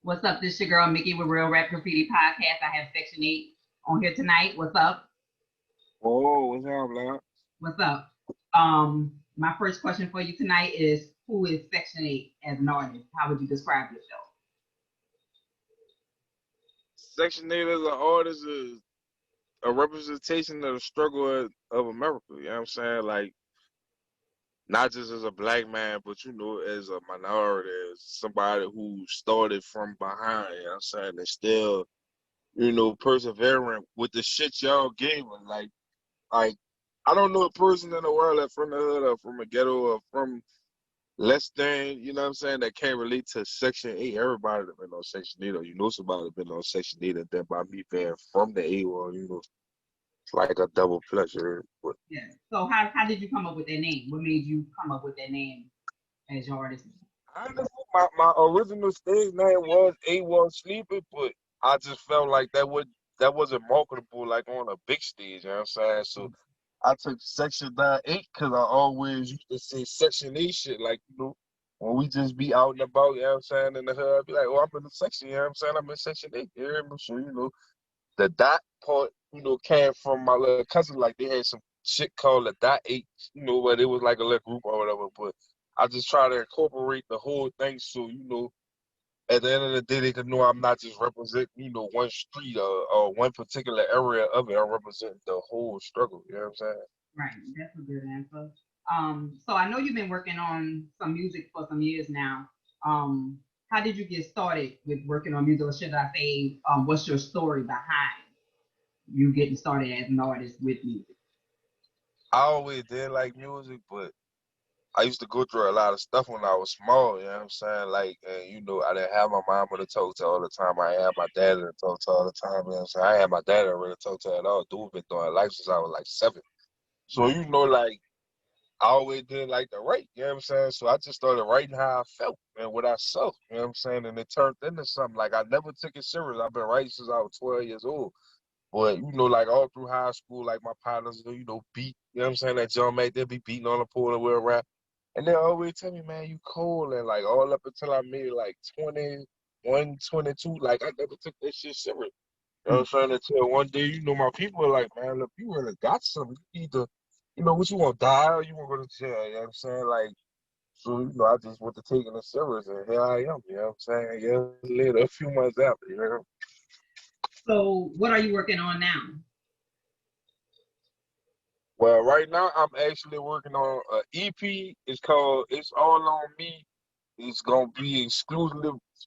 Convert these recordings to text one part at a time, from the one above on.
What's up? This your girl Mickey with Real Rap Graffiti Podcast. I have Section 8 on here tonight. What's up? Oh, what's up, man? What's up? My first question for you tonight is who is Section 8 as an artist? How would you describe yourself? Section 8 as an artist is a representation of the struggle of America. You know what I'm saying? Like, not just as a black man, but, as a minority, as somebody who started from behind, you know what I'm saying? And still, persevering with the shit y'all gave us. Like, I don't know a person in the world that's from the hood or from a ghetto or from less than, you know what I'm saying, that can't relate to Section 8. Everybody that been on Section 8 or somebody that been on Section 8 and then by me being from the A world, it's like a double pleasure. But Yeah. So how did you come up with that name? What made you come up with that name as your artist? honestly, my original stage name was A1 Sleeping, but I just felt like that wasn't marketable like on a big stage, you know what I'm saying? So I took Section 9-8 because I always used to say Section 8 shit. Like, when we just be out and about, you know what I'm saying, in the hood, I'd be like, oh, I'm in the section, you know what I'm saying? I'm in Section 8. You hear me? So, the dot part, came from my little cousin. Like, they had some shit called the dot 8, but it was like a little group or whatever. But I just try to incorporate the whole thing so, at the end of the day, they can know I'm not just representing, one street or one particular area of it. I'm representing the whole struggle. You know what I'm saying? Right. That's a good answer. So I know you've been working on some music for some years now. How did you get started with working on music, or should I say, what's your story behind you getting started as an artist with music? I always did like music, but I used to go through a lot of stuff when I was small, you know what I'm saying? Like, and I didn't have my mama to talk to all the time. I had my dad to talk to all the time, you know what I'm saying? I had my dad to really talk to at all. Dude been doing life since I was like 7. So, like, I always did like to write, you know what I'm saying? So I just started writing how I felt and what I saw, you know what I'm saying? And it turned into something. Like, I never took it serious. I've been writing since I was 12 years old. But, like all through high school, like my partners, beat, you know what I'm saying? That John Mac, they be beating on the pool and we'll rap. And they always tell me, man, you cold. And like all up until I made like 21, 22, like I never took that shit serious. You know what I'm saying? Until one day, my people are like, man, look, you really got something. You need to, what you want to die or you want to go to jail? You know what I'm saying? Like, so, I just went to taking it serious and here I am. You know what I'm saying? Years later, a few months after, you know? So what are you working on now? Well, right now I'm actually working on an EP. It's called "It's All on Me." It's gonna be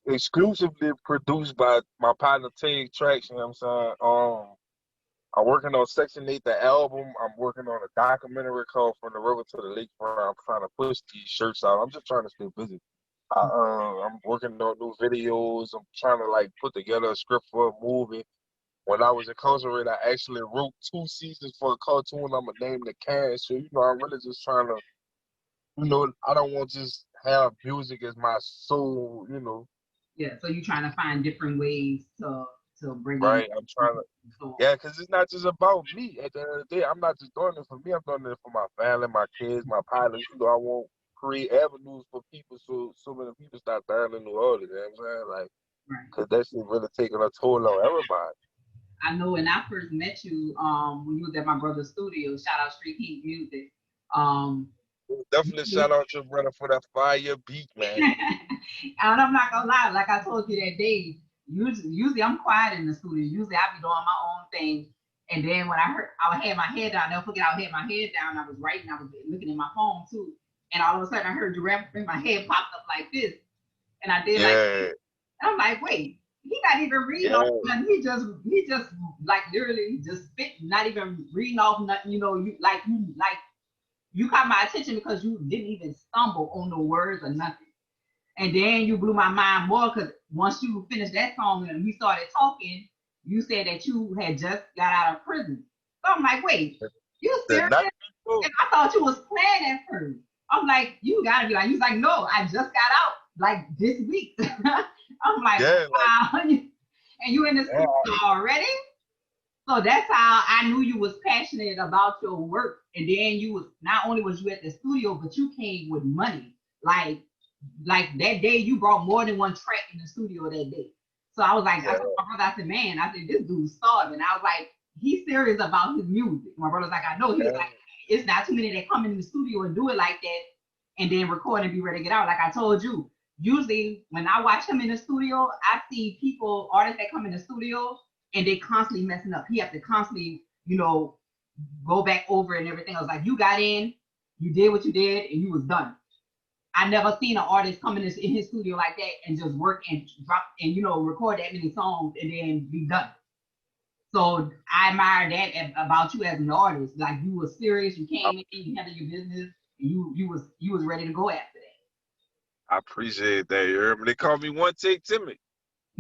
exclusively produced by my partner Tig Tracks. You know what I'm saying? I'm working on Section 8, the album. I'm working on a documentary called "From the River to the Lakefront." I'm trying to push these shirts out. I'm just trying to stay busy. I'm working on new videos. I'm trying to like put together a script for a movie. When I was incarcerated, I actually wrote 2 seasons for a cartoon. I'm gonna name the cast. So I'm really just trying to, I don't want to just have music as my soul. Yeah, so you're trying to find different ways to bring in. Right? I'm trying to, So, yeah, because it's not just about me. At the end of the day, I'm not just doing it for me. I'm doing it for my family, my kids, my pilots. I want to create avenues for people so many people start dying in New Orleans. You know what I'm saying? Like, right. because that shit really taking a toll on everybody. I know when I first met you, when you was at my brother's studio, shout out Street Heat Music. Um, Definitely shout out your brother for that fire beat, man. and I'm not gonna lie, like I told you that day, usually I'm quiet in the studio. Usually I be doing my own thing. And then when I had my head down, never forget I had my head down, I was writing, I was looking at my phone too. And all of a sudden I heard you rap and my head popped up like this. And I did like, Yeah, and I'm like, wait, he not even reading off yeah. nothing. He just like literally just spit, not even reading off nothing, you caught my attention because you didn't even stumble on the words or nothing. And then you blew my mind more because once you finished that song and we started talking, you said that you had just got out of prison. So I'm like, wait, you The serious? night before. And I thought you was playing at first. I'm like, you gotta be like, he's like, no, I just got out like this week. I'm like, Yeah, like, wow. And you in the yeah, studio already? So that's how I knew you was passionate about your work. And then you was not only was you at the studio, but you came with money. Like like that day you brought more than one track in the studio that day. So I was like, I Yeah, told my brother, I said, man, I said, this dude's starving. I was like, he's serious about his music. My brother's like, I know. He was yeah, like, it's not too many that come in the studio and do it like that and then record and be ready to get out. Like I told you, usually when I watch him in the studio, I see people, artists that come in the studio and they constantly messing up. He have to constantly, go back over and everything. I was like, you got in, you did what you did, and you was done. I never seen an artist come in his studio like that and just work and drop and record that many songs and then be done. So I admire that about you as an artist. Like you were serious, you I, came in, you handled your business, and you was ready to go after I appreciate that. You heard me? They call me one take Timmy.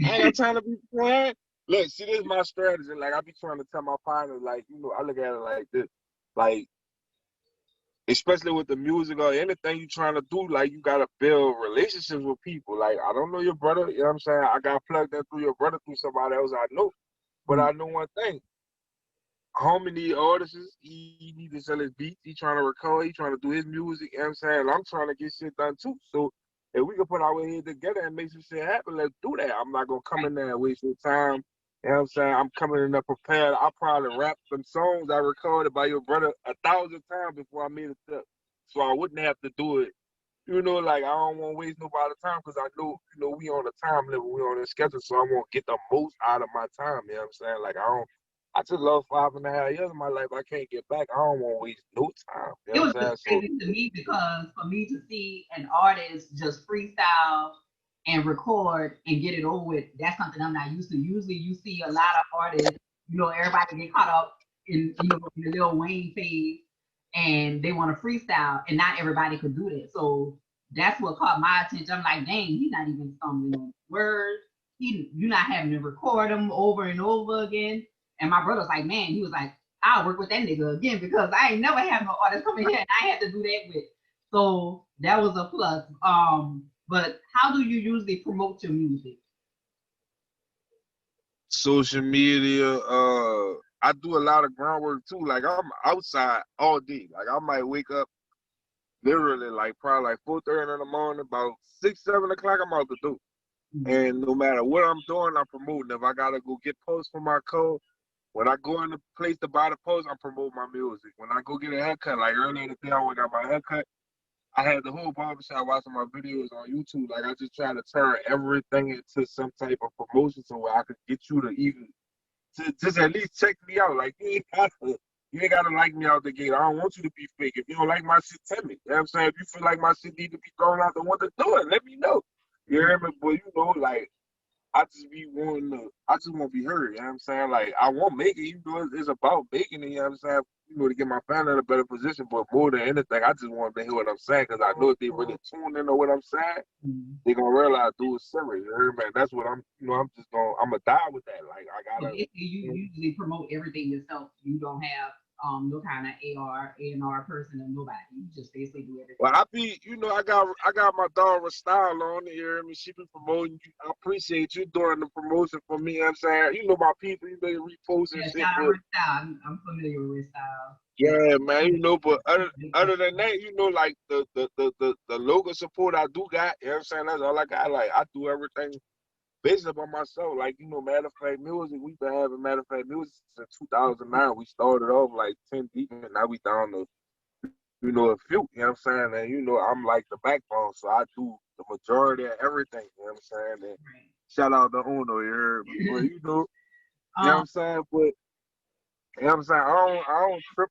I ain't that. got time to be playing. Look, see, this is my strategy. Like I be trying to tell my partners, like I look at it like this, like especially with the music or anything you trying to do, like you gotta build relationships with people. Like I don't know your brother, you know what I'm saying? I got plugged in through your brother through somebody else I know, but I know one thing. Homie need artists. He need to sell his beats. He trying to record. He trying to do his music. You know what I'm saying? I'm trying to get shit done too. So if we can put our head together and make some shit happen, let's do that. I'm not gonna come Right. in there and waste your time. You know what I'm saying? I'm coming in there prepared. I probably rap some songs I recorded by your brother 1,000 times before I made a step. So I wouldn't have to do it. Like I don't want to waste nobody's time because I know, we on a time limit, we on a schedule, so I want to get the most out of my time. You know what I'm saying? Like I just lost 5.5 years of my life. I can't get back. I don't want to waste no time. You It know was what I'm just saying? So crazy to me because for me to see an artist just freestyle and record and get it over with, that's something I'm not used to. Usually you see a lot of artists, everybody get caught up in the Lil Wayne phase and they want to freestyle and not everybody could do that. So that's what caught my attention. I'm like, dang, he's not even stumbling on words. You're not having to record them over and over again. And my brother's like, man, he was like, I'll work with that nigga again because I ain't never had no artist come in here and I had to do that with. So that was a plus. But how do you usually promote your music? social media, I do a lot of groundwork too. Like I'm outside all day. Like I might wake up literally like probably like 4:30 in the morning, about 6, 7 o'clock. I'm out the door. Mm-hmm. And no matter what I'm doing, I'm promoting. If I gotta go get posts for my code, when I go in the place to buy the post, I'm promoting my music. When I go get a haircut, like earlier today, I went got my haircut. I had the whole barbershop watching my videos on YouTube. Like I just try to turn everything into some type of promotion so where I could get you to even to just at least check me out. Like you ain't gotta like me out the gate. I don't want you to be fake. If you don't like my shit, tell me. You know what I'm saying? If you feel like my shit need to be thrown out the window, do it. Let me know. You hear me? But like I just want to be heard, you know what I'm saying? Like, I won't make it, even though it's about making it, you know what I'm saying? To get my family in a better position, but more than anything, I just want to hear what I'm saying, because I know if they really tune into what I'm saying, they're going to realize do it serious, you heard me? That's what I'm going to die with that. Like, I So got to, basically, you usually promote everything yourself. You don't have no kind of A&R person or nobody. You just basically do well, everything. I got my daughter Style on here. I mean, she been promoting you. I appreciate you doing the promotion for me. You know what I'm saying, my people, they repost and Yeah, shit, shout out but Rich Style. I'm familiar with Rich Style. Yeah, yeah, man, but big other than that, like the local support I do got, you know what I'm saying? That's all I got. Like I do everything basically by myself. Like, Matter of fact music, we've been having Matter of fact music since 2009. We started off like 10 deep and now we down to, a few, you know what I'm saying? And I'm like the backbone, so I do the majority of everything, you know what I'm saying? And right. shout out to Uno, you heard me. But you know what um, I'm saying? But you know what I'm saying? I don't trip,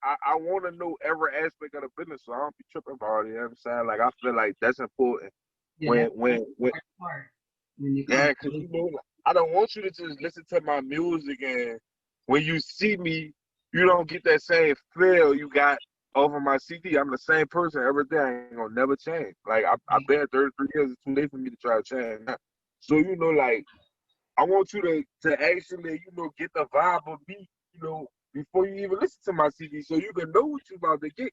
I want to know every aspect of the business, so I don't be tripping about it, you know what I'm saying? Like, I feel like that's important yeah, when, that's when, when, the part when it comes yeah, to because, business. I don't want you to just listen to my music and when you see me, you don't get that same feel you got over my CD. I'm the same person every day. I ain't gonna never change. Like, I've been 33 years. It's too late for me to try to change now. So, like, I want you to actually, get the vibe of me, before you even listen to my CD, so you can know what you about to get.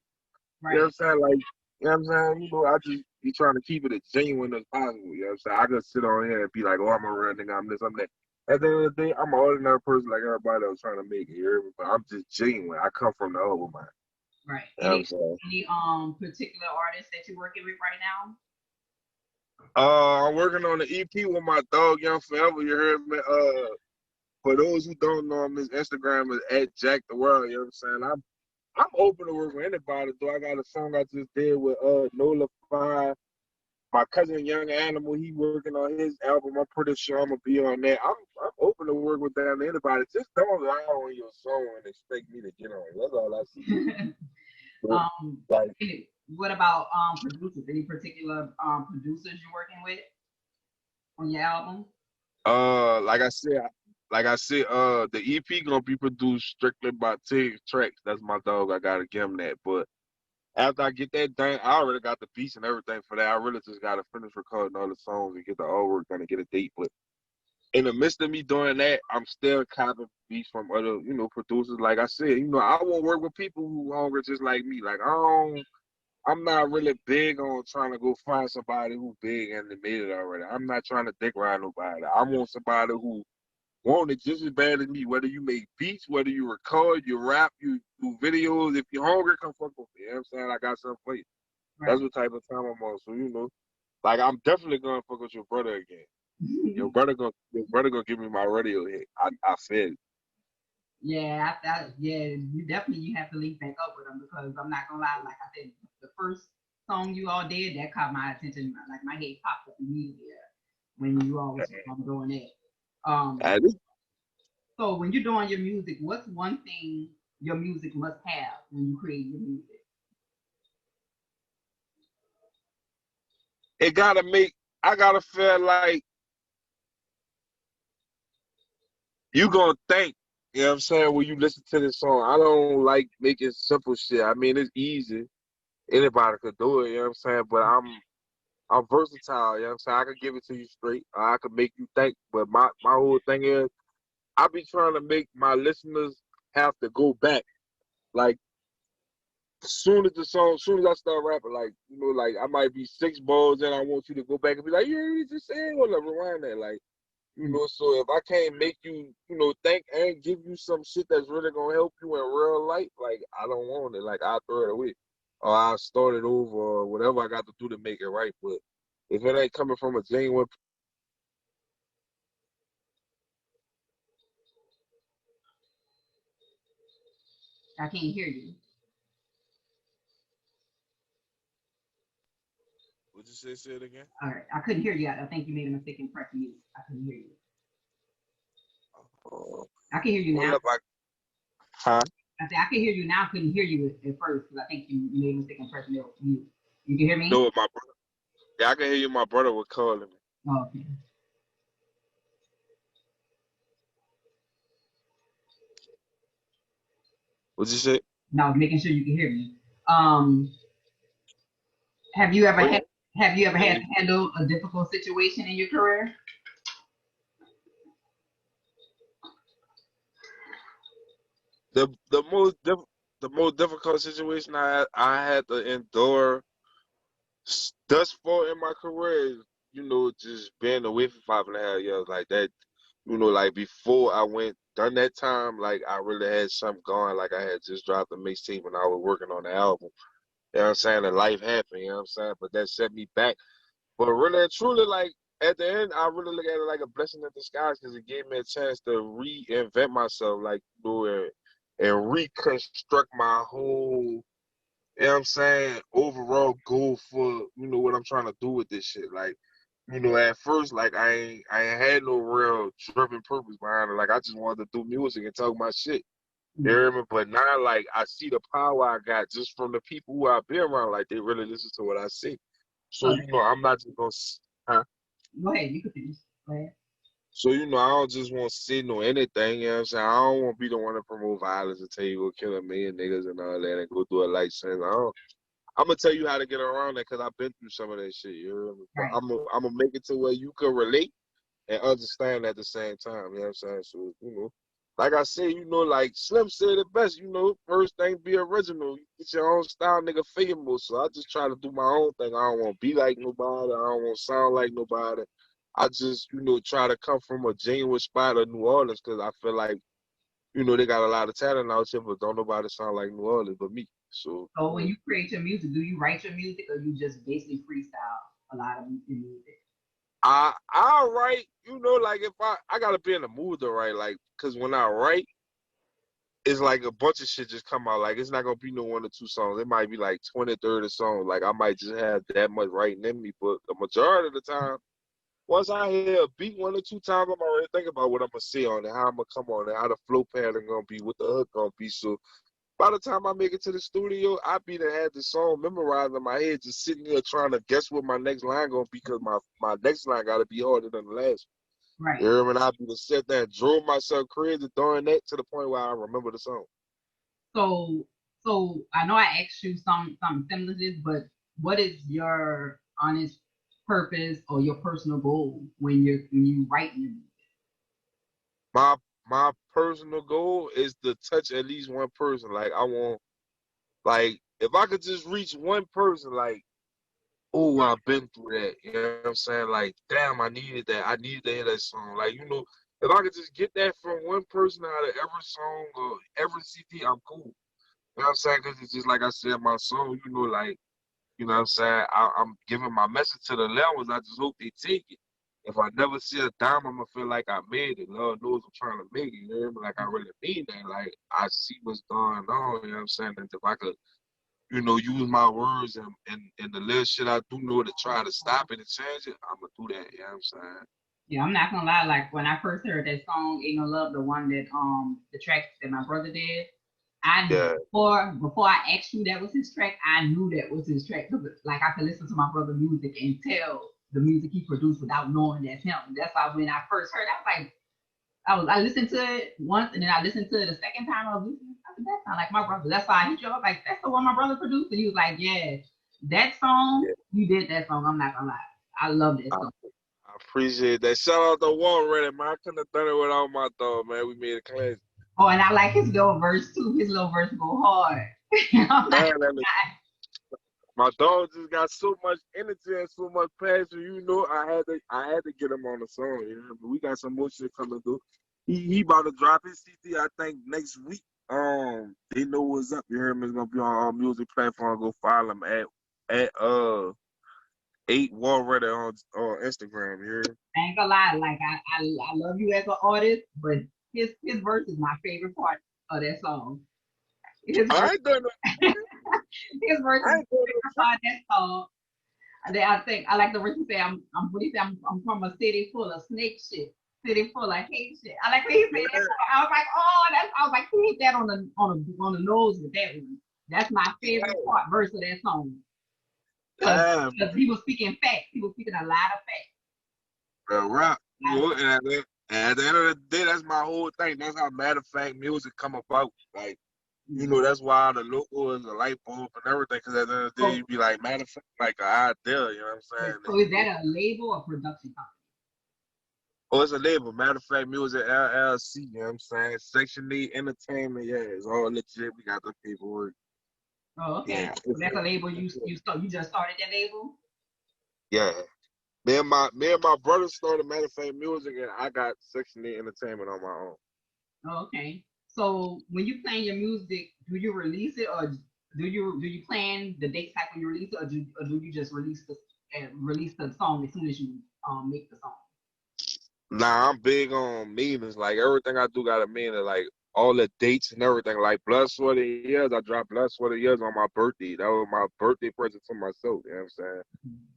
You know what I'm Right. saying? Like, you know what I'm saying? I just be trying to keep it as genuine as possible. You know what I'm saying? I just sit on here and be like, oh, I'm a real nigga, I'm this, I'm that. At the end of the day, I'm an ordinary person like everybody else trying to make it. You hear me? But I'm just genuine. I come from the old man. Right. You know what I'm Any saying? any particular artists that you're working with right now? I'm working on the EP with my dog Young Forever. You heard me? For those who don't know him, his Instagram is @Jack the World. You know what I'm saying? I'm open to work with anybody. Though I got a song I just did with Nola Fine. My cousin Young Animal, he working on his album. I'm pretty sure I'm gonna be on that. I'm open to work with damn anybody. Just don't lie on your song and expect me to get on. That's all I see. Like, what about producers? Any particular producers you're working with on your album? The EP gonna be produced strictly by Tig Tracks. That's my dog. I gotta give him that. But after I get that done, I already got the beats and everything for that. I really just gotta finish recording all the songs and get the artwork done and get a date. But in the midst of me doing that, I'm still copying beats from other, producers. Like I said, I won't work with people who hungry just like me. Like I'm not really big on trying to go find somebody who big and they made it already. I'm not trying to dick ride nobody. I want somebody who want it just as bad as me. Whether you make beats, whether you record, you rap, you do videos. If you're hungry, come fuck with me. You know what I'm saying? I got something for you. Right. That's what type of time I'm on. So, like I'm definitely gonna fuck with your brother again. Your brother gonna give me my radio hit. I feel it. Yeah, you definitely have to link back up with him because I'm not gonna lie, like I said, the first song you all did that caught my attention. Like my head popped up immediately when you all was doing that. So when you're doing your music, what's one thing your music must have when you create your music? I gotta feel like you gonna think, you know what I'm saying, when you listen to this song. I don't like making simple shit. I mean, it's easy. Anybody could do it, you know what I'm saying? But I'm versatile, you know what I'm saying? I could give it to you straight. Or I could make you think. But my whole thing is I be trying to make my listeners have to go back. Like as soon as I start rapping, like I might be 6 balls in, I want you to go back and be like, yeah, you just said, well, rewind that. Like, so if I can't make you, think and give you some shit that's really gonna help you in real life, like I don't want it. Like I'll throw it away. Or I'll start it over or whatever I got to do to make it right. But if it ain't coming from a genuine I can't hear you. Would you say it again? All right, I couldn't hear you. I think you made a mistake in pressing mute. I couldn't hear you. I can hear you now. Huh? I said I can hear you now. I couldn't hear you at first because I think you made a mistake in pressing mute. You can hear me? No, my brother. Yeah, I can hear you. My brother was calling me. Oh, okay. What'd you say? No, I was making sure you can hear me. Have you ever had to handle a difficult situation in your career? The most difficult situation I had to endure thus far in my career is, just being away for 5.5 years like that. Like before I done that time, like I really had something going. Like I had just dropped a mixtape and I was working on the album. You know what I'm saying? And life happened, you know what I'm saying? But that set me back. But really and truly, like at the end, I really look at it like a blessing in disguise because it gave me a chance to reinvent myself, like and reconstruct my whole, you know what I'm saying, overall goal for, what I'm trying to do with this shit. Like, at first, like I ain't had no real driven purpose behind it. Like I just wanted to do music and talk my shit. You hear me? But now, like I see the power I got just from the people who I've been around. Like they really listen to what I say. So I'm not just gonna. Huh? Go ahead, you can finish. Go ahead. So I don't just want to sit or anything. You know what I'm saying? I don't want to be the one to promote violence and tell you go kill a million niggas and all that and go through a life sentence. I'm gonna tell you how to get around that because I've been through some of that shit. You know what I mean? Right. I'm gonna make it to where you can relate and understand at the same time. You know what I'm saying? So like I said, like Slim said it best. First thing be original. You get your own style, nigga. Famous. So I just try to do my own thing. I don't want to be like nobody. I don't want to sound like nobody. I just try to come from a genuine spot of New Orleans because I feel like they got a lot of talent out here, but don't nobody sound like New Orleans but me. So when you create your music, do you write your music or you just basically freestyle? a lot of music? I write, you know, like if I gotta be in the mood to write, like, cause when I write, it's like a bunch of shit just come out. Like it's not gonna be no 1 or 2 songs. It might be like 20, 30 songs. Like I might just have that much writing in me. But the majority of the time, once I hear a beat 1 or 2 times, I'm already thinking about what I'm gonna say on it, how I'm gonna come on it, how the flow pattern gonna be, what the hook gonna be. So by the time I make it to the studio, I be to have the song memorized in my head, just sitting here trying to guess what my next line gonna be, because my next line gotta be harder than the last. Right. You hear me? And I be to sit there and drove myself crazy doing that to the point where I remember the song. So I know I asked you something similar to this, but what is your honest purpose or your personal goal when you write music? My personal goal is to touch at least one person. Like I want, like if I could just reach one person, like, oh, I've been through that. You know what I'm saying? Like, damn, I needed that. I needed to hear that song. Like, you know, if I could just get that from one person out of every song or every CD, I'm cool. You know what I'm saying? Because it's just like I said, my song, you know, like, you know what I'm saying? I'm giving my message to the levels. I just hope they take it. If I never see a dime, I'm going to feel like I made it. Lord knows I'm trying to make it. You know what I mean? Like, I really mean that. Like, I see what's going on. You know what I'm saying? And if I could, you know, use my words and the little shit I do know to try to stop it and change it, I'm going to do that. You know what I'm saying? Yeah, I'm not gonna lie. Like when I first heard that song, "Ain't No Love," the one that the track that my brother did, I Yeah. before I asked you that was his track, I knew that was his track because like I could listen to my brother's music and tell the music he produced without knowing that's him. That's why when I first heard, I was like, I listened to it once and then I listened to it the second time. I was listening. I said, that sounds like my brother. That's why I hit you up like that's the one my brother produced. And he was like, yeah, that song, Yeah. you did that song. I'm not gonna lie, I love that I, song. I appreciate that. Shout out to Warren, man. I couldn't have done it without my dog, man. We made a classic. Oh, and I like his little verse too. His little verse go hard. I'm like, Man, my dog just got so much energy and so much passion. You know, I had to get him on the song. You know, but we got some more shit coming through. He about to drop his CD, I think, next week. They know what's up. You hear me? It's gonna be on our music platform. Go follow him at 8 War on Instagram. You hear me? I ain't gonna lie. Like I love you as an artist, but his verse is my favorite part of that song. His I verse, ain't done no, his verse is I my ain't done favorite part of that song. And then I think I like the verse he say, I'm what he say, I'm from a city full of snake shit, city full of hate shit. I like when he no. said that. I was like, oh, that's I was like, he hit that on the nose with that one. That's my favorite Yeah, part verse of that song. Because yeah, he was speaking facts. He was speaking a lot of facts. bro, rap. You I, know, and at the end of the day, that's my whole thing. That's how matter of fact music come about. Like, you know, that's why the logo is a light bulb and everything. Because at the end of the day, so, you be like, matter of fact, like an idea. You know what I'm saying? so is that a label or production company? Oh, it's a label. Matter of fact, music LLC. You know what I'm saying? Section 8 Entertainment. Yeah, it's all legit. We got the paperwork. Oh, okay. Yeah, So that's a label you just started that label? yeah. Me and my brother started Matter of Fact Music, and I got Section 8 Entertainment on my own. Oh, okay. So when you plan your music, do you release it or do you plan the dates like when you release it or do you just release the song as soon as you make the song? Nah, I'm big on meanings. Like everything I do got a meaning. Like all the dates and everything. Like Blood, Sweat, and Years. I dropped Blood, Sweat, and Years on my birthday. That was my birthday present to myself. You know what I'm saying?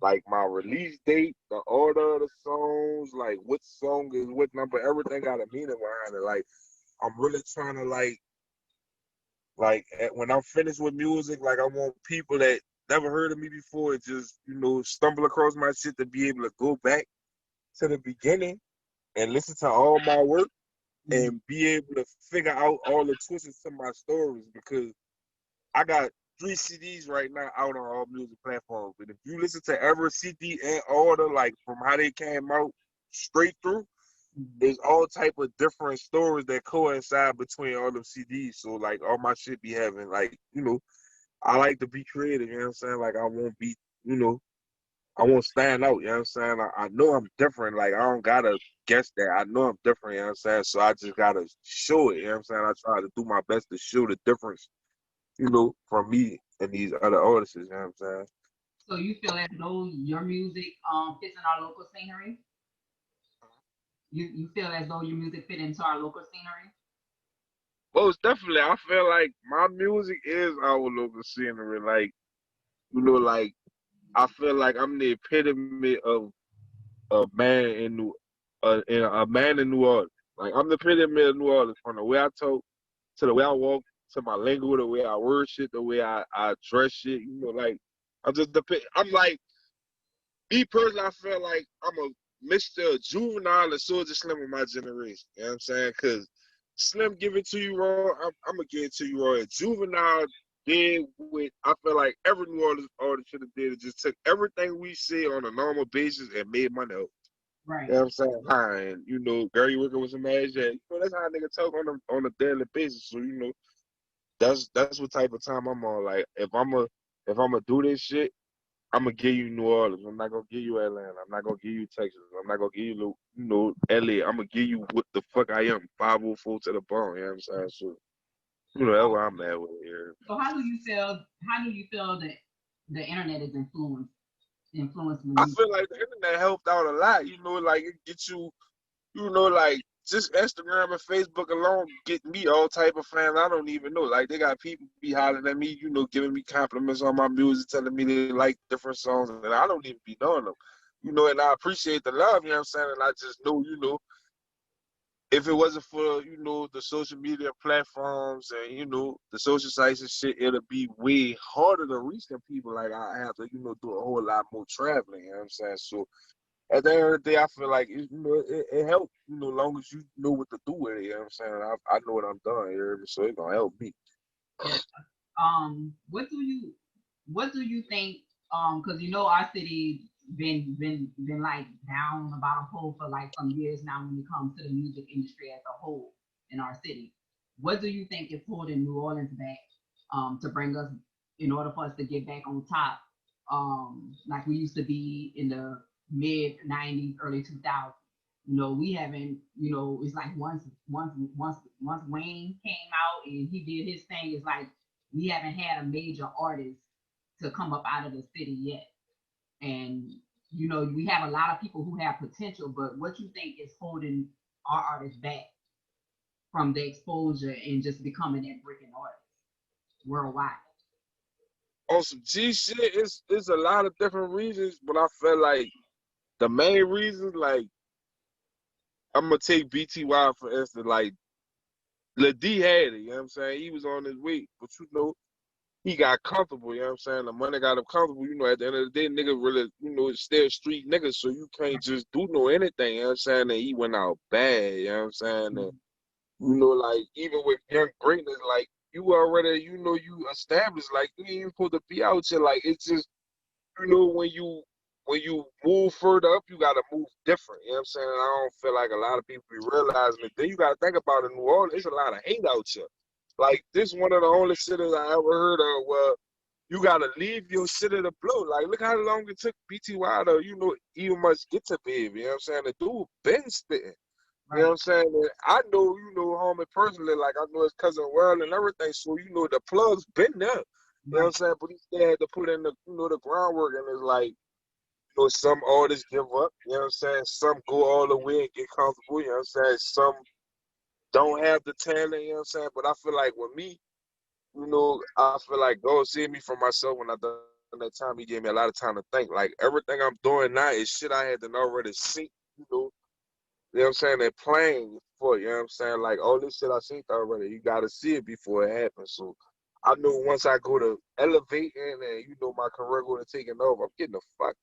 Like my release date, the order of the songs, like what song is what number, everything got a meaning behind it. Like I'm really trying to when I'm finished with music, like I want people that never heard of me before and just, you know, stumble across my shit to be able to go back to the beginning and listen to all my work Mhm. and be able to figure out all the twists to my stories, because I got 3 CDs right now out on all music platforms. But if you listen to every CD in order, like from how they came out straight through, there's all type of different stories that coincide between all them CDs. So like all my shit be having, like, you know, I like to be creative, you know what I'm saying? Like I won't be, you know, I won't stand out, you know what I'm saying? I know I'm different. Like I don't gotta guess that. I know I'm different, you know what I'm saying? So I just gotta show it, you know what I'm saying? I try to do my best to show the difference, you know, from me and these other artists, you know what I'm saying? So you feel as though your music fits in our local scenery? You feel as though your music fit into our local scenery? Most definitely, I feel like my music is our local scenery. Like, you know, like I feel like I'm the epitome of a man a man in New Orleans. Like I'm the epitome of New Orleans, from the way I talk to the way I walk, to my lingo, the way I word shit, the way I dress shit. You know, like I'm like me personally. I feel like I'm a Mr. Juvenile and Soldier Slim of my generation. You know what I'm saying? Because Slim give it to you raw, I'm gonna give it to you raw. And Juvenile did what I feel like every New Orleans artist should have did. It just took everything we see on a normal basis and made money out. Right. You know what I'm saying? Hi, and you know, Gary Wicker was a man. Yeah, you know, that's how a nigga talk on a daily basis. So you know, that's what type of time I'm on. Like if I'm do this shit, I'm gonna give you New Orleans. I'm not gonna give you Atlanta. I'm not gonna give you Texas. I'm not gonna give you LA. I'm gonna give you what the fuck I am. 504 to the bone. You know what I'm saying? So you know that's where I'm at with it here. So how do you feel? How do you feel that the internet is influencing the I music? feel like the internet helped out a lot. You know, like it gets you. You know, like just Instagram and Facebook alone get me all type of fans I don't even know. Like they got people be hollering at me, you know, giving me compliments on my music, telling me they like different songs, and I don't even be knowing them. You know, and I appreciate the love, you know what I'm saying? And I just know, you know, if it wasn't for, you know, the social media platforms and, you know, the social sites and shit, it'll be way harder to reach them people. Like I have to, you know, do a whole lot more traveling, you know what I'm saying? So at the end of the day, I feel like you know it helps. You know, long as you know what to do with it. You know what I'm saying? I know what I'm doing here, so it's gonna help me. Yeah. What do you think? Because you know our city been like down about a hole for like some years now when it comes to the music industry as a whole in our city. What do you think is holding New Orleans back to bring us in order for us to get back on top like we used to be in the mid '90s, early 2000s? You know, we haven't. You know, it's like once Wayne came out and he did his thing, it's like we haven't had a major artist to come up out of the city yet. And you know, we have a lot of people who have potential, but what you think is holding our artists back from the exposure and just becoming that breaking artist worldwide? On some G shit, it's a lot of different reasons, but I feel like the main reason, like I'm gonna take BTY for instance, like Lil D had it. You know what I'm saying? He was on his way, but you know. He got comfortable, you know what I'm saying? The money got him comfortable, you know, at the end of the day, nigga really, you know, still street nigga, so you can't just do no anything, you know what I'm saying? And he went out bad, you know what I'm saying? And, you know, like, even with Young Greatness, like, you already, you know, you established, like, you ain't even supposed to be out here, like, it's just, you know, when you move further up, you gotta move different, you know what I'm saying? And I don't feel like a lot of people be realizing it. Then you gotta think about it in New Orleans, there's a lot of hate out here. Like, this one of the only cities I ever heard of where you gotta leave your shit at the blow. Like, look how long it took BTY to, you know, even much get to Baby. You know what I'm saying? The dude been spitting. You know what Right, I'm saying? And I know, you know, homie personally, like I know his cousin World and everything, so you know the plug's been there. You know what I'm right, saying? But he still had to put in the, you know, the groundwork, and it's like, you know, some artists give up, you know what I'm saying? Some go all the way and get comfortable, you know what I'm saying? Some don't have the talent, you know what I'm saying? But I feel like with me, you know, I feel like God saved me from myself when I done that time. He gave me a lot of time to think. Like everything I'm doing now is shit I had to already see, you know what I'm saying, and playing for, you know what I'm saying? Like all this shit I seen already, you gotta see it before it happens. So I know once I go to elevating and you know my career going to taking over, I'm getting the fuck.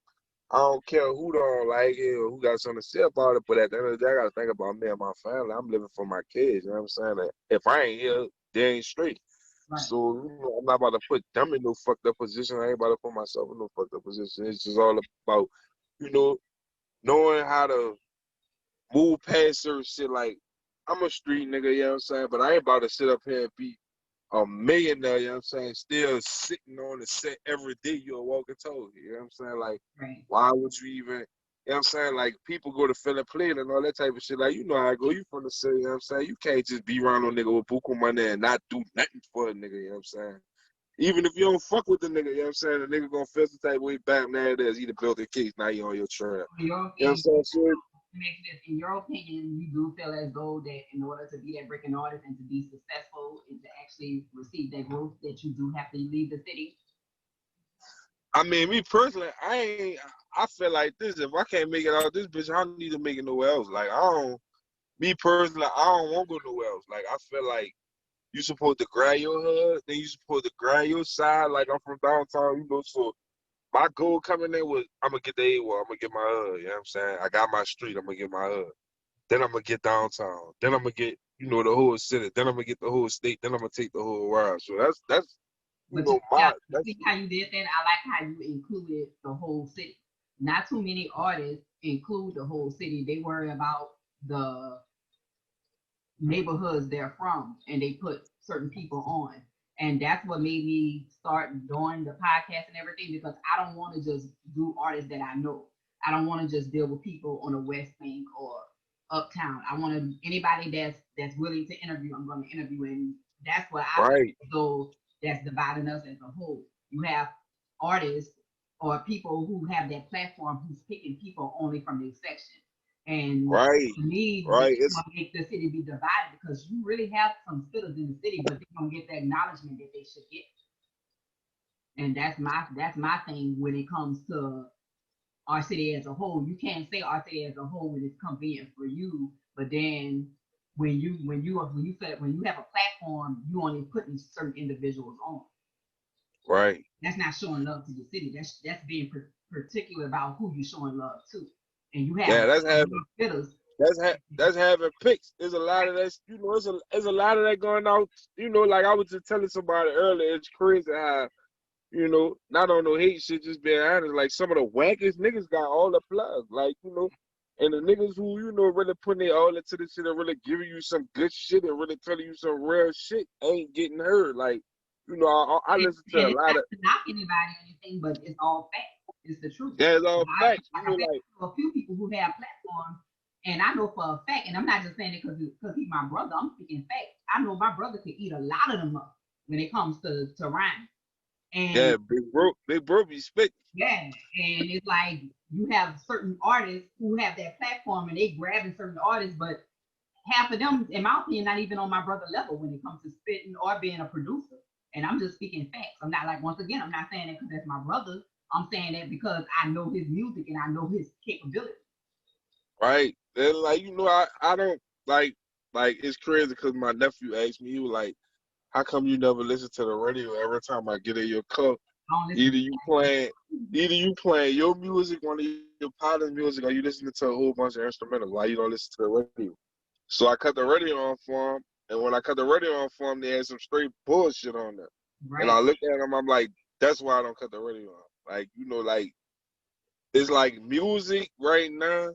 I don't care who don't like it or who got something to say about it, but at the end of the day, I gotta think about me and my family. I'm living for my kids, you know what I'm saying? And if I ain't here, they ain't straight. right. So you know, I'm not about to put them in no fucked up position. I ain't about to put myself in no fucked up position. It's just all about, you know, knowing how to move past certain shit. Like, I'm a street nigga, you know what I'm saying? But I ain't about to sit up here and be a millionaire, you know what I'm saying? Still sitting on the set every day you're walking told, you know what I'm saying? Like, Right. why would you even, you know what I'm saying? Like, people go to Philly Plate and all that type of shit. Like, you know how I go. You from the city, you know what I'm saying? You can't just be around no nigga with buku money and not do nothing for a nigga, you know what I'm saying? Even if you don't fuck with the nigga, you know what I'm saying? The nigga gonna feel some type of way back. Now it is. He done built a case. Now you on your trail. In your You know what I'm saying? So, in your opinion, you do feel as though that in order to be that breaking artist and to be successful and to actually receive that growth, that you do have to leave the city? I mean, me personally, I feel like this. If I can't make it out this bitch, I don't need to make it nowhere else. Like, me personally, I don't want to go nowhere else. Like, I feel like you supposed to grind your hood, then you supposed to grind your side. Like, I'm from downtown, you know, so my goal coming in was I'm going to get the A-Wall, I'm going to get my hood, you know what I'm saying? I got my street, I'm going to get my hood. Then I'm going to get downtown. Then I'm going to get, you know, the whole city. Then I'm going to get the whole state. Then I'm going to take the whole world. So that's you But know, see how you did that? I like how you included the whole city. Not too many artists include the whole city. They worry about the neighborhoods they're from and they put certain people on. And that's what made me start doing the podcast and everything, because I don't want to just do artists that I know. I don't want to just deal with people on the West Bank or uptown. I want to anybody that's willing to interview, I'm going to interview. And that's what I feel right. so that's dividing us as a whole. You have artists or people who have that platform who's picking people only from their section. And Right. to me, that's Right. gonna make the city be divided, because you really have some spitters in the city, but they don't get the acknowledgement that they should get. And that's my thing when it comes to our city as a whole. You can't say our city as a whole when it's convenient for you, but then when you have a platform, you only putting certain individuals on. Right. That's not showing love to the city. That's being particular about who you're showing love to. And you have That's having spitters. that's having picks. There's a lot of that, you know, there's a lot of that going out. You know, like I was just telling somebody earlier, it's crazy how, you know, not on no hate shit, just being honest, like some of the wackest niggas got all the plugs. Like, you know, and the niggas who, you know, really putting their all into this shit and really giving you some good shit and really telling you some real shit ain't getting heard. Like, you know, I listen to a It's lot not of to knock anybody or anything, but it's all facts. It's the truth. yeah, it's all facts. You Like know, I said, like a few people who have platforms, and I know for a fact, and I'm not just saying it because he's my brother. I'm speaking facts. I know my brother could eat a lot of them up when it comes to rhyming. And yeah, big bro be spit. yeah, and it's like you have certain artists who have that platform and they grabbing certain artists, but half of them, in my opinion, not even on my brother level when it comes to spitting or being a producer. And I'm just speaking facts. I'm not like, once again, I'm not saying that because that's my brother. I'm saying that because I know his music and I know his capability. Right. And like, you know, I don't like it's crazy because my nephew asked me, he was like, how come you never listen to the radio every time I get in your car? Either you playing your music, one of your partner's music, or you listening to a whole bunch of instrumentals. Why you don't listen to the radio? So I cut the radio on for him, and when I cut the radio on for him, they had some straight bullshit on there. Right. And I looked at him, I'm like, that's why I don't cut the radio on. Like, you know, like it's like music right now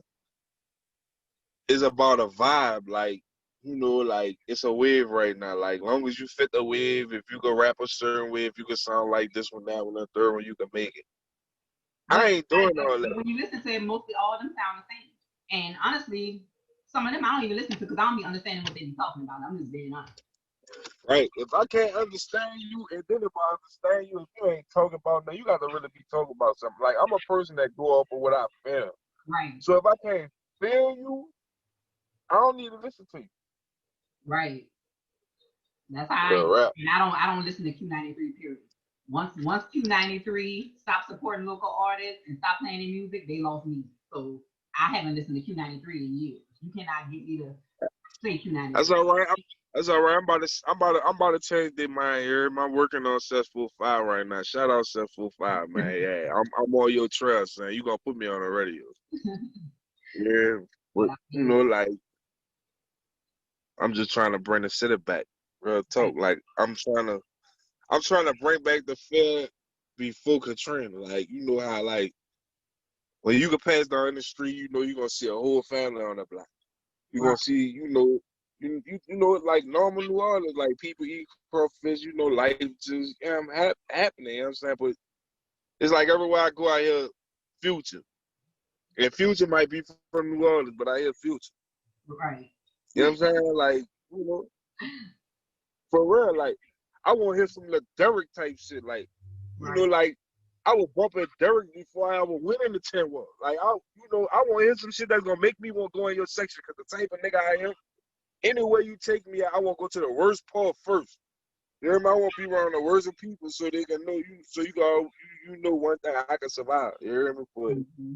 is about a vibe. Like, you know, like it's a wave right now. Like, long as you fit the wave, if you can rap a certain way, if you can sound like this one, that one, the third one, you can make it. I ain't doing all that. When you listen to it, mostly all of them sound the same. And honestly, some of them I don't even listen to because I don't be understanding what they be talking about. I'm just being honest. Right. If I can't understand you, and then if I understand you, if you ain't talking about nothing, you got to really be talking about something. Like, I'm a person that go off of what I feel. Right. So if I can't feel you, I don't need to listen to you. Right. That's how rap. And I don't listen to Q93 period. Once Q93 stopped supporting local artists and stopped playing their music, they lost me. So I haven't listened to Q93 in years. You cannot get me to play Q93. That's all right. That's all right. I'm about to change their mind here. I'm working on Successful 5 right now. Shout out Successful 5, man. Yeah, I'm on your trail, son. You gonna put me on the radio. Yeah. But you know, like I'm just trying to bring the city back. Real talk. Like I'm trying to bring back the feel before Katrina. Like, you know how like when you can pass down the street, you know you're gonna see a whole family on the block. You're gonna see, you know, like normal New Orleans, like people eat crawfish, you know, life just happening, you know what I'm saying? But it's like everywhere I go, I hear Future. And Future might be from New Orleans, but I hear Future. Right. You know what I'm saying? Like, you know, for real, like, I want to hear some little Derek type shit. Like, you know, Right. like I would bump at Derek before I ever went in the 10 1. Like, I want to hear some shit that's gonna make me want to go in your section. Cause the type of nigga I am, anywhere you take me, I want to go to the worst part first. You know what I mean? I want to be around the worst of people so they can know you. So you know one thing I can survive. You hear me? But Mm-hmm.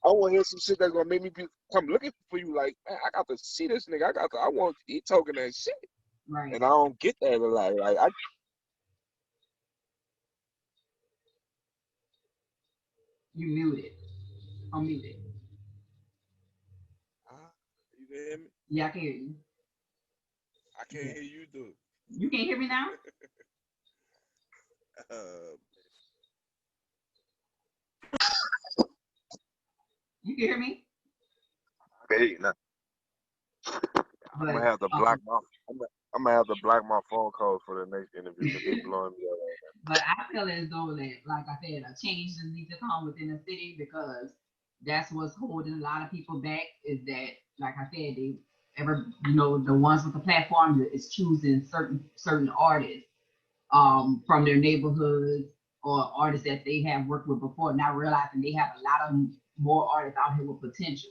I want to hear some shit that's gonna make me come looking for you. Like, man, I got to see this nigga. I want he talking that shit, Right. and I don't get that a lot. Like, You muted. Unmuted. you can hear me? Yeah, I can hear you. I can't hear you, dude. You can't hear me now? You can hear me? Hey, nah. But I'm gonna have to block my. I'm gonna have to block my phone calls for the next interview because they blowing me up. but I feel as though that, like I said, a change just needs to come within the city because that's what's holding a lot of people back. Is that, like I said, the ones with the platform is choosing certain artists from their neighborhoods or artists that they have worked with before, not realizing they have a lot of more artists out here with potential.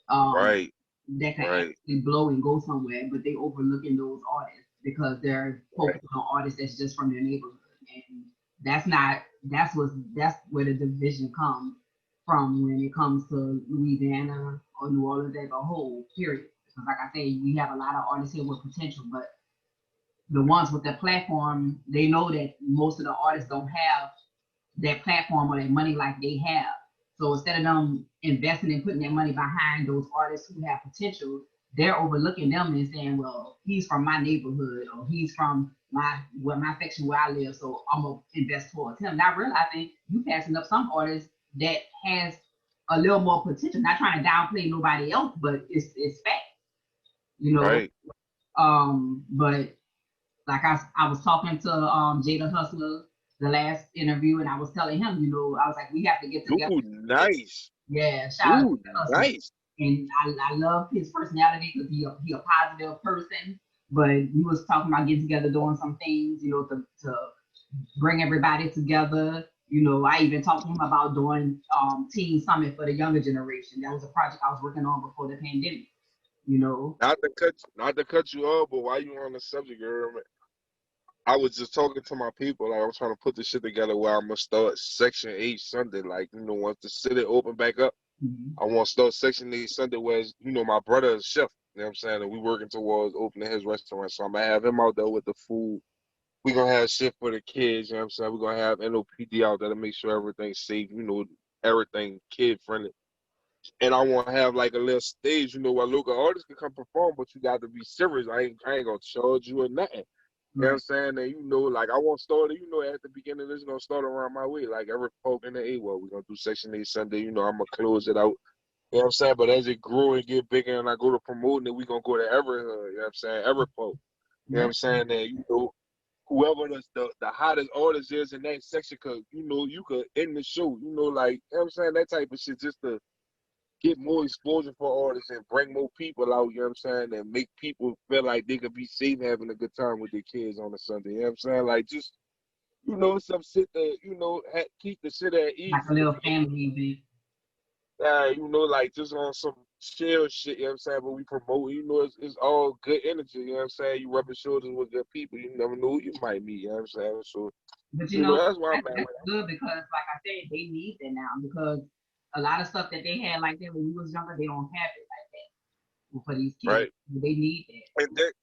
Um, Right, that can right, actually blow and go somewhere, but they overlooking those artists because they're right, focused on artists that's just from their neighborhood, and that's where the division comes from when it comes to Louisiana or New Orleans as a whole. Period. Because like I say, we have a lot of artists here with potential, but the ones with the platform, they know that most of the artists don't have that platform or that money like they have. So instead of them investing and putting their money behind those artists who have potential, they're overlooking them and saying, "Well, he's from my neighborhood or he's from my section where I live, so I'm gonna invest towards him." Not realizing you passing up some artists that has a little more potential. Not trying to downplay nobody else, but it's fact, you know. right. But like I was talking to Jada Hustler the last interview, and I was telling him, I was like, we have to get together. Dude, nice. Yeah, shout out Dude, to Hustler. nice. And I love his personality because he a positive person. But we was talking about getting together, doing some things, to bring everybody together. I even talked to him about doing Teen Summit for the younger generation. That was a project I was working on before the pandemic. Not to cut you off, but while you on the subject, girl, I was just talking to my people. Like, I'm trying to put this shit together where I'm gonna start Section 8 Sunday. Like, once the city open back up, Mm-hmm. I want to start Section 8 Sunday where, my brother is chef. You know what I'm saying? And we working towards opening his restaurant. So I'm gonna have him out there with the food. We gonna have shit for the kids. You know what I'm saying? We're gonna have NOPD out there to make sure everything's safe. Everything kid friendly. And I want to have like a little stage, where local artists can come perform, but you got to be serious. I ain't gonna charge you or nothing. You know what I'm Right. saying? And like I want to start it, at the beginning, this is gonna start around my way. Like every folk in the A, well, we're gonna do Section 8 Sunday, I'm gonna close it out. You know what I'm saying? But as it grew and get bigger and I go to promoting it, we gonna go to every you know what I'm saying, every folk. You know what Yeah. I'm saying? And whoever the hottest artist is in that section could, you could end the show, like, you know what I'm saying, that type of shit just to get more exposure for artists and bring more people out, you know what I'm saying, and make people feel like they could be safe having a good time with their kids on a Sunday, you know what I'm saying? Like, just, some shit that, keep the shit at Like ease a for little people. family event. Like just on some chill shit, you know what I'm saying? But we promote, it's all good energy, you know what I'm saying? You rubbing shoulders with good people, you never know who you might meet, you know what I'm saying? So, But that's why I'm at that's with good because, like I said, they need that now because a lot of stuff that they had like that when we was younger, they don't have it like that for these kids. right? They need that.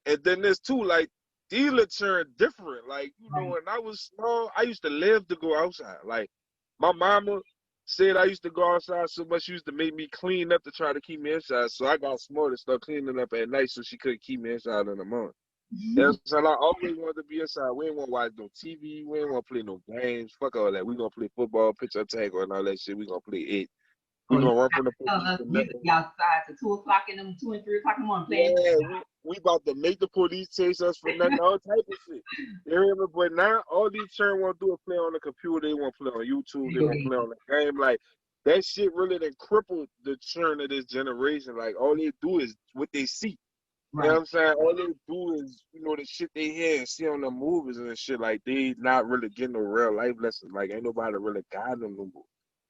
And then there's too, like, dealer turn different. Like, Right. when I was small, I used to live to go outside. Like, my mama said I used to go outside so much, she used to make me clean up to try to keep me inside. So I got smart and started cleaning up at night so she couldn't keep me inside in the morning. You know what I'm saying? I always wanted to be inside. We ain't want to watch no TV. We ain't want to play no games. Fuck all that. We going to play football, pitch tag, and all that shit. We going to play it. We Oh, you going to run from the tell police us for you nothing. be outside to 2 o'clock in them 2 and 3 o'clock in the morning playing. Yeah, we about to make the police chase us for nothing, all type of shit. You hear me? But now all these children want to do is play on the computer. They want to play on YouTube. They Video want to game. play on the game. Like, that shit really done crippled the churn of this generation. Like, all they do is what they see. You know Right. what I'm saying? All they do is, the shit they hear and see on the movies and shit. Like, they not really getting no real life lessons. Like, ain't nobody really guiding them no more.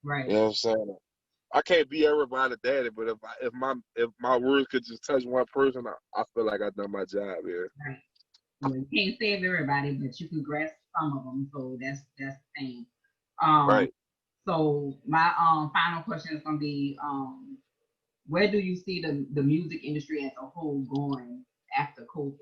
You Right. know what I'm saying? I can't be everybody's daddy, but if my words could just touch one person, I feel like I done my job here. Right. Well, you can't save everybody, but you can grasp some of them. So that's the thing. Um, Right. so my final question is gonna be where do you see the music industry as a whole going after COVID?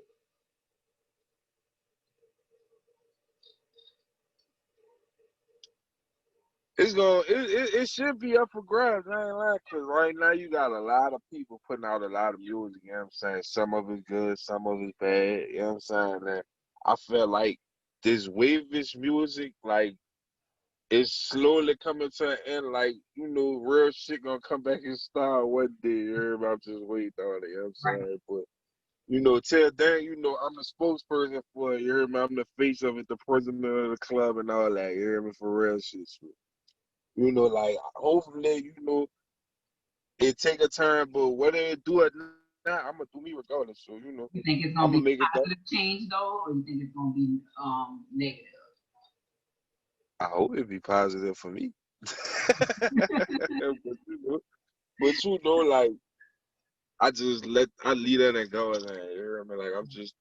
It should be up for grabs. I ain't lying, cause right now you got a lot of people putting out a lot of music. You know what I'm saying? Some of it's good, some of it's bad. You know what I'm saying? And I feel like this wavish music, like, it's slowly coming to an end. Like, real shit gonna come back in style one day. You hear me? I'm just waiting on it. You know what I'm Right. saying? But till then, I'm the spokesperson for it. You hear me? I'm the face of it, the president of the club, and all that. You hear me? For real shit. So, like, hopefully, it take a turn, but whether it do it not, I'm gonna do me regardless. So, You think it's I'm gonna gonna be make it better. positive change though, or you think it's gonna be negative? I hope it be positive for me. but, like, I leave that and go, and you hear me? Like, I'm just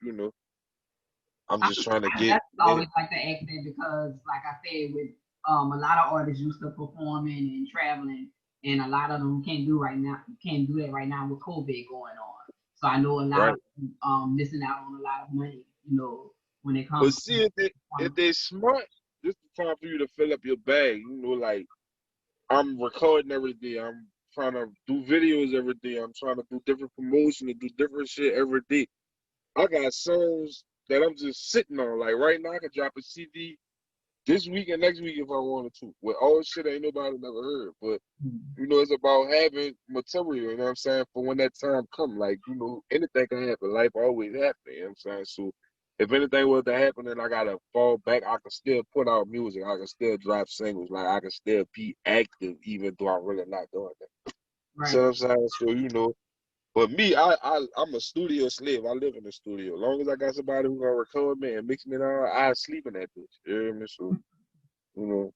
trying to I get just always like to ask that because, like I said, with a lot of artists used to performing and traveling, and a lot of them can't do right now. Can't do that right now with COVID going on. So I know a lot right. of them, missing out on a lot of money. When it But comes see, if they smart, this is the time for you to fill up your bag. Like, I'm recording every day. I'm trying to do videos every day. I'm trying to do different promotion and do different shit every day. I got songs that I'm just sitting on. Like, right now, I could drop a CD this week and next week if I wanted to. With all shit ain't nobody never heard. But, it's about having material, you know what I'm saying, for when that time come. Like, anything can happen. Life always happen, you know what I'm saying? So, if anything was to happen and I gotta fall back, I can still put out music. I can still drop singles. Like, I can still be active even though I'm really not doing that. See right. what I'm saying? So, but me, I'm a studio slave. I live in the studio. As long as I got somebody who gonna record me and mix me all, I sleep in that bitch. You hear me? So, you know,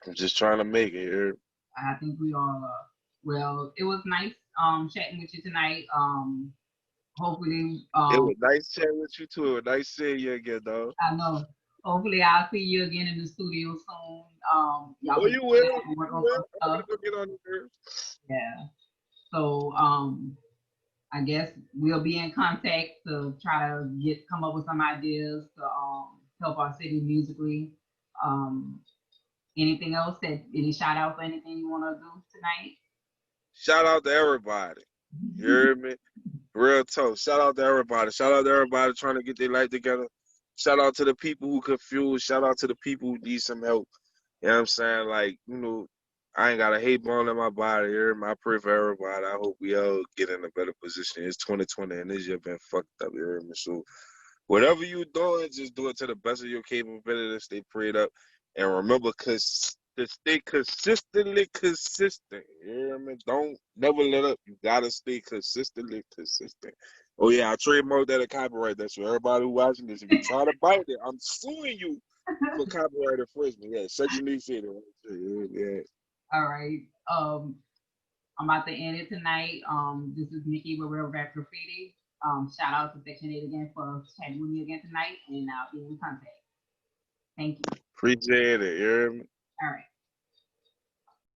I'm just trying to make it. You hear me? I think we all are. Well, it was nice chatting with you tonight. Hopefully, It was nice chatting with you too. It was nice seeing you again, dog. I know. Hopefully, I'll see you again in the studio soon. Y'all Oh, can you come back will. and work You on will. some I'm gonna stuff. go get on there. Yeah. So, I guess we'll be in contact to try to come up with some ideas to help our city musically. Um, anything else any shout outs or anything you want to do tonight? Shout out to everybody. You hear me? Real talk. Shout out to everybody. Shout out to everybody trying to get their life together. Shout out to the people who confused. Shout out to the people who need some help. You know what I'm saying? Like, I ain't got a hate bone in my body. You hear me? I pray for everybody. I hope we all get in a better position. It's 2020 and this year been fucked up. You hear me? So, whatever you doing, just do it to the best of your capability. Stay prayed up. And remember, to stay consistently consistent. You hear me? Don't never let up. You gotta stay consistently consistent. Oh yeah, I trademarked that and copyright that. So everybody who watching this, if you try to bite it, I'm suing you for copyright infringement. Yeah, Section 8 yeah. All right. I'm about to end it tonight. This is Nikki with Real Rap Graffiti. Shout out to Section 8 again for chatting with me again tonight, and I'll be in contact. Thank you. Appreciate it. You hear me? All right.